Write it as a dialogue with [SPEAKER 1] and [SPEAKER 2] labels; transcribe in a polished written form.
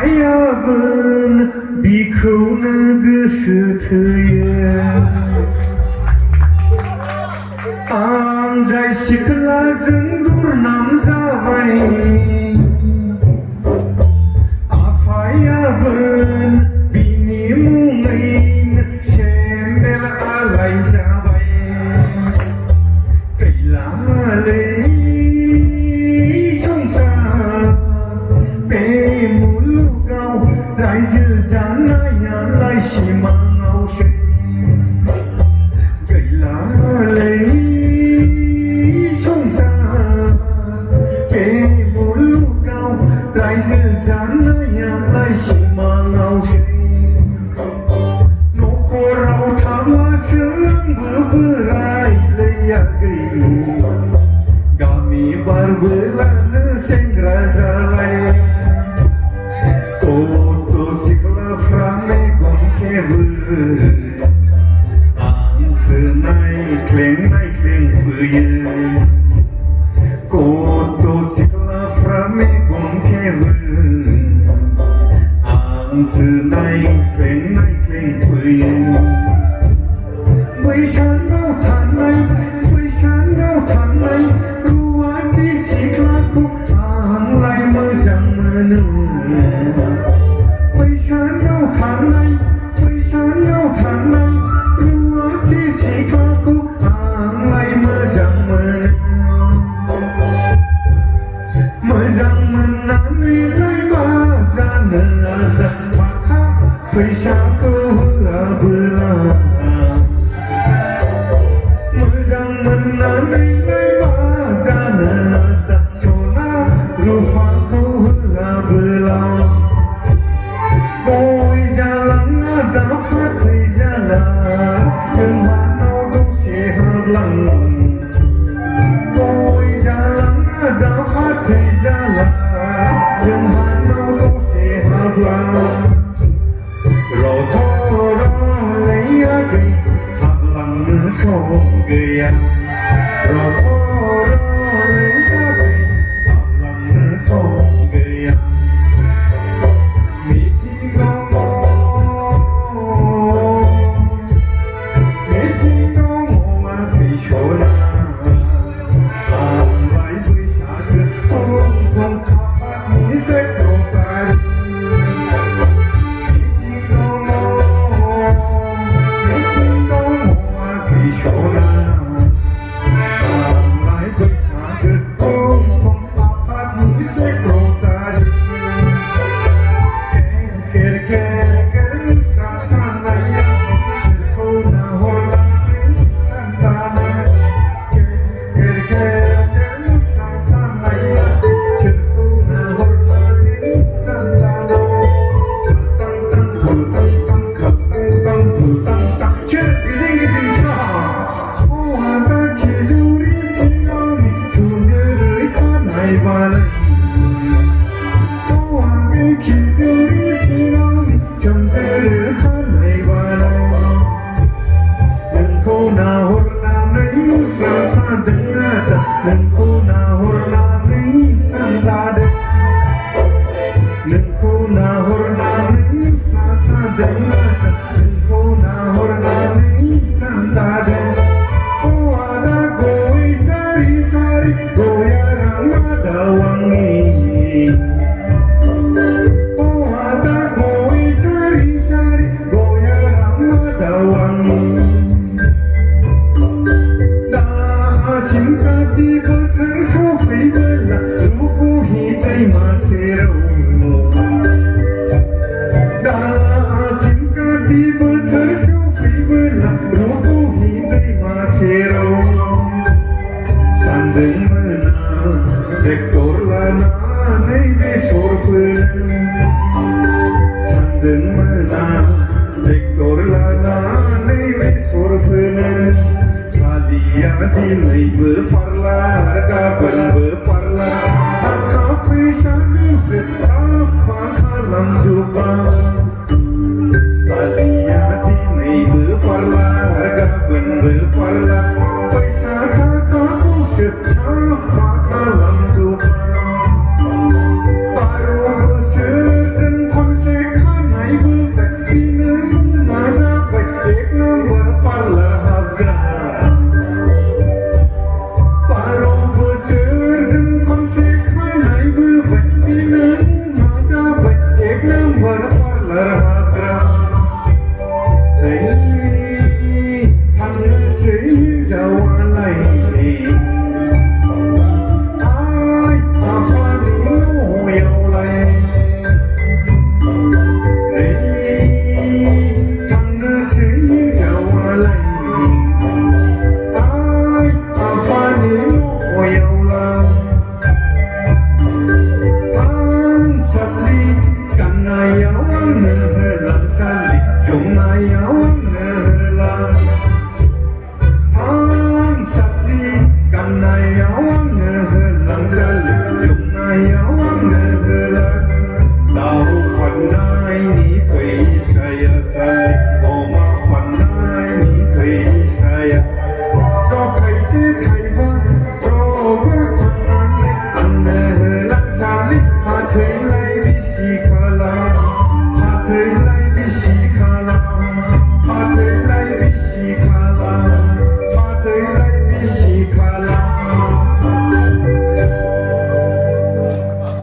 [SPEAKER 1] आफायाबोन बिखौनो गोसो थोयो आं जाय सिख्लाजों दुरनाम जाबाय आफायाबोन बिनि मुङैनो सेन्देल आलाय जाबाय गैलालै संसार बे मुलुगाव रायजो जानायालाय सिमाङावसो गैलालै संसार बे मुलुगाव रायजो जानायालाय सिमाङावसो न'खराव थाब्लासो आंबो बोरायलायाखै गामि बारबोलानो सेंग्रा जालाय गथ' सिख्लाफ्रा मेगन खेबो आंसो नायख्लें नायख्लें फैयो गथ' सिख्लाफ्रा मेगन खेबो आंसो नायख्लें नायख्लें फैयो बैसानाव थानाय रुवाथि सिख्लाखौ आंलाय मोजां मोनो बैसानाव थानाय रुवाथि सिख्लाखौ आंलाय मोजां मोननानैलाय मा जानो आदा थाखा फैसाखौ होआबोला मोजां मोननानैलाय मा जानो आदा सना रुफाखौ होआबोला गय जालाङा दा फाथै जाला जोंहानाव दसे हाबलां गय जालाङा दा फाथै जाला जोंहानाव दसे हाबलां रथ' र'लैयाखै हाबलांनो सम गैया रथ' र'लैयाखै हाबलांनो सम गैया ya wanderla Tao phần nai ni quỷ saya sali Oma phần nai ni quỷ saya Do khai sư thầy ba Ro vơ sân an lệ An nè hơ lăng sa lít Pha thuê lai vi si khá la